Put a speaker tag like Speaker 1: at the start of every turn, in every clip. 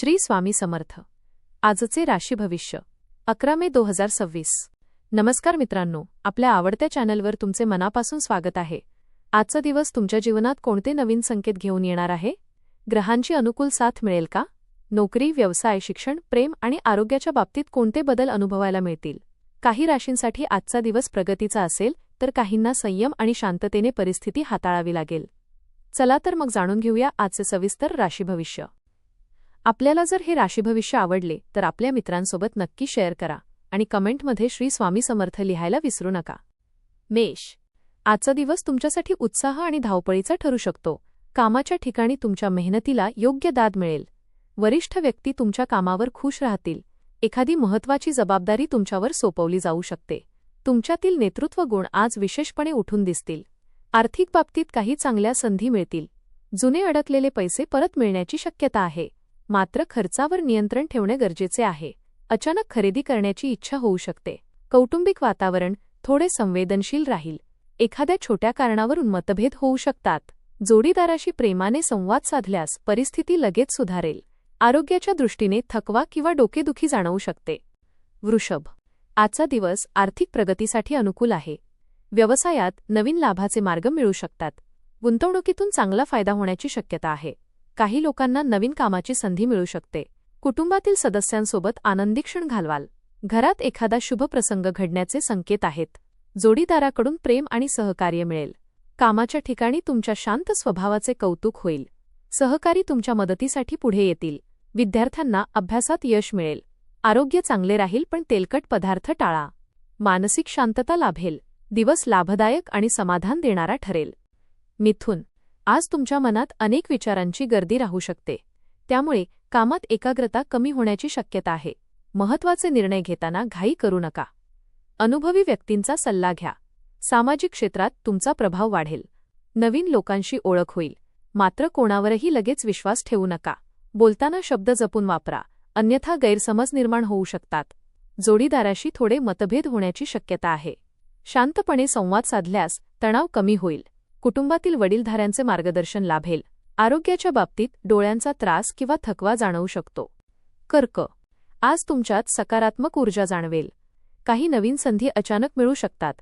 Speaker 1: श्री स्वामी समर्थ. आजचे राशी भविष्य 11 मे 2026. नमस्कार मित्रांनो, आपल्या आवडत्या चॅनलवर तुमचे मनापासून स्वागत आहे. आजचा दिवस तुमच्या जीवनात कोणते नवीन संकेत घेऊन येणार आहे? ग्रहांची अनुकूल साथ मिळेल का? नोकरी, व्यवसाय, शिक्षण, प्रेम आणि आरोग्याच्या बाबतीत कोणते बदल अनुभवायला मिळतील? काही राशींसाठी आजचा दिवस प्रगतीचा असेल, तर काहींना संयम आणि शांततेने परिस्थिती हाताळावी लागेल. चला तर मग जाणून घेऊया आजचे सविस्तर राशी भविष्य. आपल्याला जर हे राशी भविष्य आवडले तर आपल्या मित्रांसोबत नक्की शेअर करा आणि कमेंटमध्ये श्री स्वामी समर्थ लिहायला विसरू नका. मेष. आजचा दिवस तुमच्यासाठी उत्साह आणि धावपळीचा ठरू शकतो. कामाच्या ठिकाणी तुमच्या मेहनतीला योग्य दाद मिळेल. वरिष्ठ व्यक्ती तुमच्या कामावर खुश राहतील. एखादी महत्त्वाची जबाबदारी तुमच्यावर सोपवली जाऊ शकते. तुमच्यातील नेतृत्व गुण आज विशेषपणे उठून दिसतील. आर्थिक बाबतीत काही चांगल्या संधी मिळतील. जुने अडकलेले पैसे परत मिळण्याची शक्यता आहे. मात्र खर्चावर नियंत्रण ठेवणे गरजेचे आहे. अचानक खरेदी करण्याची इच्छा होऊ शकते. कौटुंबिक वातावरण थोडे संवेदनशील राहील. एखाद्या छोट्या कारणावरून मतभेद होऊ शकतात. जोडीदाराशी प्रेमाने संवाद साधल्यास परिस्थिती लगेच सुधारेल. आरोग्याच्या दृष्टीने थकवा किंवा डोकेदुखी जाणवू शकते. वृषभ. आजचा दिवस आर्थिक प्रगतीसाठी अनुकूल आहे. व्यवसायात नवीन लाभाचे मार्ग मिळू शकतात. गुंतवणुकीतून चांगला फायदा होण्याची शक्यता आहे. काही लोकांना नवीन कामाची संधी मिळू शकते. कुटुंबातील सदस्यांसोबत आनंदी क्षण घालवाल. घरात एखादा शुभ प्रसंग घडण्याचे संकेत आहेत. जोडीदाराकडून प्रेम आणि सहकार्य मिळेल. कामाच्या ठिकाणी तुमच्या शांत स्वभावाचे कौतुक होईल. सहकारी तुमच्या मदतीसाठी पुढे येतील. विद्यार्थ्यांना अभ्यासात यश मिळेल. आरोग्य चांगले राहील, पण तेलकट पदार्थ टाळा. मानसिक शांतता लाभेल. दिवस लाभदायक आणि समाधान देणारा ठरेल. मिथुन. आज तुमच्या मनात अनेक विचारांची गर्दी राहू शकते. त्यामुळे कामात एकाग्रता कमी होण्याची शक्यता आहे. महत्त्वाचे निर्णय घेताना घाई करू नका. अनुभवी व्यक्तींचा सल्ला घ्या. सामाजिक क्षेत्रात तुमचा प्रभाव वाढेल. नवीन लोकांशी ओळख होईल. मात्र कोणावरही लगेच विश्वास ठेवू नका. बोलताना शब्द जपून वापरा, अन्यथा गैरसमज निर्माण होऊ शकतात. जोडीदाराशी थोडे मतभेद होण्याची शक्यता आहे. शांतपणे संवाद साधल्यास तणाव कमी होईल. कुटुंबातील वडीलधाऱ्यांचे मार्गदर्शन लाभेल. आरोग्याच्या बाबतीत डोळ्यांचा त्रास किंवा थकवा जाणवू शकतो. कर्क. आज तुमच्यात सकारात्मक ऊर्जा जाणवेल. काही नवीन संधी अचानक मिळू शकतात.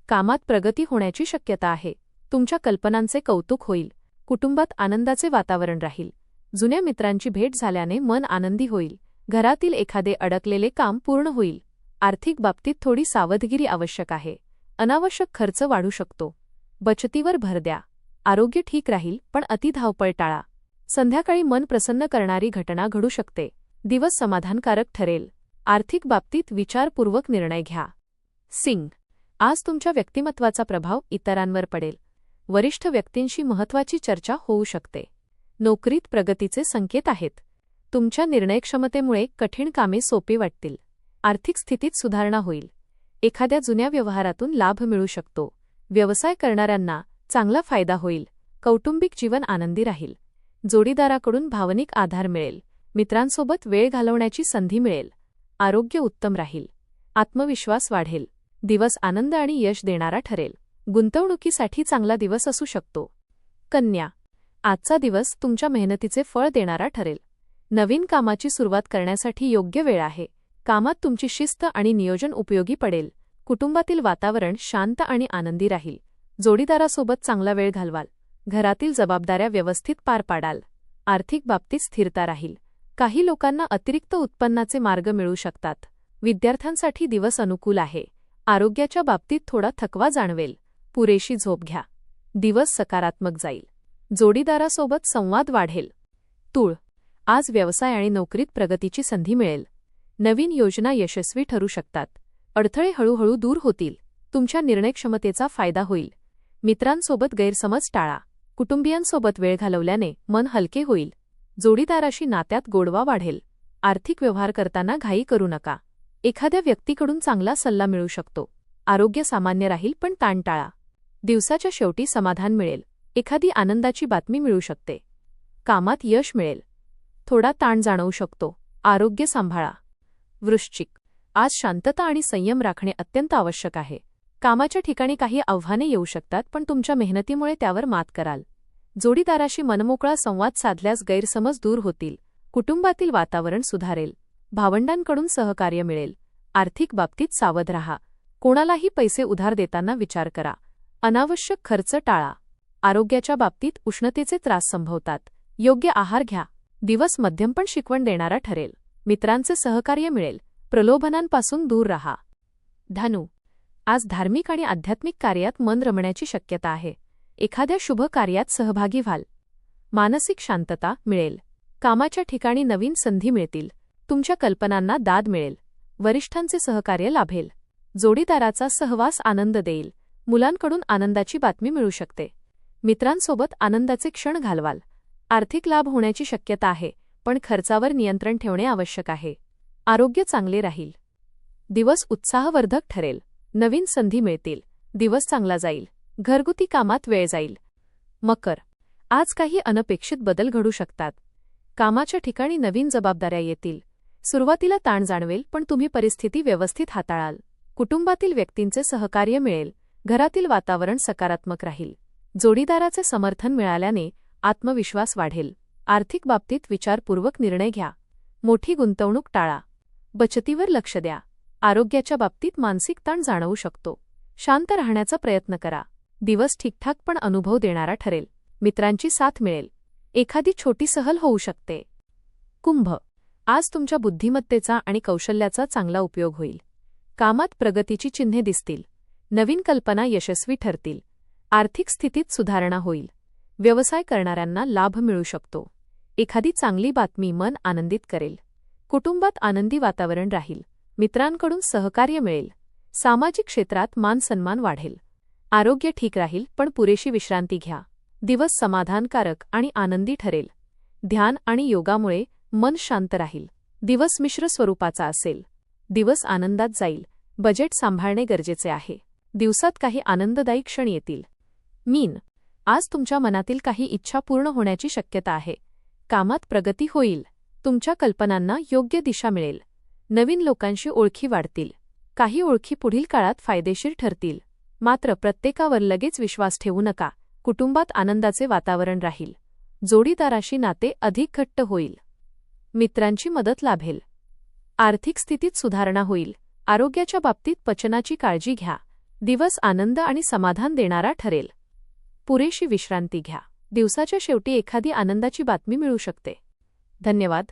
Speaker 1: कामात प्रगती होण्याची शक्यता आहे. तुमच्या कल्पनांचे कौतुक होईल. कुटुंबात आनंदाचे वातावरण राहील. जुन्या मित्रांची भेट झाल्याने मन आनंदी होईल. घरातील एखादे अडकलेले काम पूर्ण होईल. आर्थिक बाबतीत थोडी सावधगिरी आवश्यक आहे. अनावश्यक खर्च वाढू शकतो. बचतीवर भर द्या. आरोग्य ठीक राहील, पण अति धावपळ टाळा. संध्याकाळी मन प्रसन्न करणारी घटना घडू शकते. दिवस समाधानकारक ठरेल. आर्थिक बाबतीत विचारपूर्वक निर्णय घ्या. सिंह. आज तुमच्या व्यक्तिमत्वाचा प्रभाव इतरांवर पडेल. वरिष्ठ व्यक्तींशी महत्त्वाची चर्चा होऊ शकते. नोकरीत प्रगतीचे संकेत आहेत. तुमच्या निर्णयक्षमतेमुळे कठीण कामे सोपी वाटतील. आर्थिक स्थितीत सुधारणा होईल. एखाद्या जुन्या व्यवहारातून लाभ मिळू शकतो. व्यवसाय करणाऱ्यांना चांगला फायदा होईल. कौटुंबिक जीवन आनंदी राहील. जोडीदाराकडून भावनिक आधार मिळेल. मित्रांसोबत वेळ घालवण्याची संधी मिळेल. आरोग्य उत्तम राहील. आत्मविश्वास वाढेल. दिवस आनंद आणि यश देणारा ठरेल. गुंतवणुकीसाठी चांगला दिवस असू शकतो. कन्या. आजचा दिवस तुमच्या मेहनतीचे फळ देणारा ठरेल. नवीन कामाची सुरुवात करण्यासाठी योग्य वेळ आहे. कामात तुमची शिस्त आणि नियोजन उपयोगी पडेल. कुटुंबातील वातावरण शांत आणि आनंदी राहील. जोडीदारासोबत चांगला वेळ घालवाल. घरातील जबाबदाऱ्या व्यवस्थित पार पाडाल. आर्थिक बाबतीत स्थिरता राहील. काही लोकांना अतिरिक्त उत्पन्नाचे मार्ग मिळू शकतात. विद्यार्थ्यांसाठी दिवस अनुकूल आहे. आरोग्याच्या बाबतीत थोडा थकवा जाणवेल. पुरेशी झोप घ्या. दिवस सकारात्मक जाईल. जोडीदारासोबत संवाद वाढेल. तूळ. आज व्यवसाय आणि नोकरीत प्रगतीची संधी मिळेल. नवीन योजना यशस्वी ठरू शकतात. अडथळे हळूहळू दूर होतील. तुमच्या निर्णयक्षमतेचा फायदा होईल. मित्रांसोबत गैरसमज टाळा. कुटुंबियांसोबत वेळ घालवल्याने मन हलके होईल. जोडीदाराशी नात्यात गोडवा वाढेल. आर्थिक व्यवहार करताना घाई करू नका. एखाद्या व्यक्तीकडून चांगला सल्ला मिळू शकतो. आरोग्य सामान्य राहील, पण ताण टाळा. दिवसाच्या शेवटी समाधान मिळेल. एखादी आनंदाची बातमी मिळू शकते. कामात यश मिळेल. थोडा ताण जाणवू शकतो. आरोग्य सांभाळा. वृश्चिक. आज शांतता आणि संयम राखणे अत्यंत आवश्यक आहे. कामाच्या ठिकाणी काही आव्हाने येऊ शकतात, पण तुमच्या मेहनतीमुळे त्यावर मात कराल. जोडीदाराशी मनमोकळा संवाद साधल्यास गैरसमज दूर होतील. कुटुंबातील वातावरण सुधारेल. भावंडांकडून सहकार्य मिळेल. आर्थिक बाबतीत सावध राहा. कोणालाही पैसे उधार देताना विचार करा. अनावश्यक खर्च टाळा. आरोग्याच्या बाबतीत उष्णतेचे त्रास संभवतात. योग्य आहार घ्या. दिवस मध्यम पण शिकवण देणारा ठरेल. मित्रांचे सहकार्य मिळेल. प्रलोभनांपासून दूर राहा. धनु, आज धार्मिक आणि आध्यात्मिक कार्यात मन रमण्याची शक्यता आहे. एखाद्या शुभ कार्यात सहभागी व्हाल. मानसिक शांतता मिळेल. कामाच्या ठिकाणी नवीन संधी मिळतील. तुमच्या कल्पनांना दाद मिळेल. वरिष्ठांचे सहकार्य लाभेल. जोडीदाराचा सहवास आनंद देईल. मुलांकडून आनंदाची बातमी मिळू शकते. मित्रांसोबत आनंदाचे क्षण घालवाल. आर्थिक लाभ होण्याची शक्यता आहे, पण खर्चावर नियंत्रण ठेवणे आवश्यक आहे. आरोग्य चांगले राहील. दिवस उत्साहवर्धक ठरेल. नवीन संधी मिळतील. दिवस चांगला जाईल. घरगुती कामात वेळ जाईल. मकर, आज काही अनपेक्षित बदल घडू शकतात. कामाच्या ठिकाणी नवीन जबाबदाऱ्या येतील. सुरुवातीला ताण जाणवेल, पण तुम्ही परिस्थिती व्यवस्थित हाताळाल. कुटुंबातील व्यक्तींचे सहकार्य मिळेल. घरातील वातावरण सकारात्मक राहील. जोडीदाराचे समर्थन मिळाल्याने आत्मविश्वास वाढेल. आर्थिक बाबतीत विचारपूर्वक निर्णय घ्या. मोठी गुंतवणूक टाळा. बचतीवर लक्ष द्या. आरोग्याच्या बाबतीत मानसिक ताण जाणवू शकतो. शांत राहण्याचा प्रयत्न करा. दिवस ठीकठाक पण अनुभव देणारा ठरेल. मित्रांची साथ मिळेल. एखादी छोटी सहल होऊ शकते. कुंभ, आज तुमच्या बुद्धिमत्तेचा आणि कौशल्याचा चांगला उपयोग होईल. कामात प्रगतीची चिन्हे दिसतील. नवीन कल्पना यशस्वी ठरतील. आर्थिक स्थितीत सुधारणा होईल. व्यवसाय करणाऱ्यांना लाभ मिळू शकतो. एखादी चांगली बातमी मन आनंदित करेल. कुटुंबात आनंदी वातावरण राहील. मित्रांकडून सहकार्य मिळेल. सामाजिक क्षेत्रात मान-सन्मान वाढेल. आरोग्य ठीक राहील, पण पुरेशी विश्रांती घ्या. दिवस समाधानकारक आणि आनंदी ठरेल. ध्यान आणि योगामुळे मन शांत राहील. दिवस मिश्र स्वरूपाचा असेल. दिवस आनंदात जाईल. बजेट सांभाळणे गरजेचे आहे. दिवसात काही आनंददायी क्षण येतील. मीन, आज तुमच्या मनातील काही इच्छा पूर्ण होण्याची शक्यता आहे. कामात प्रगती होईल. तुमच्या कल्पनांना योग्य दिशा मिळेल. नवीन लोकांशी ओळखी वाढतील. काही ओळखी पुढील काळात फायदेशीर ठरतील. मात्र प्रत्येकावर लगेच विश्वास ठेवू नका. कुटुंबात आनंदाचे वातावरण राहील. जोडीदाराशी नाते अधिक घट्ट होईल. मित्रांची मदत लाभेल. आर्थिक स्थितीत सुधारणा होईल. आरोग्याच्या बाबतीत पचनाची काळजी घ्या. दिवस आनंद आणि समाधान देणारा ठरेल. पुरेशी विश्रांती घ्या. दिवसाच्या शेवटी एखादी आनंदाची बातमी मिळू शकते. धन्यवाद.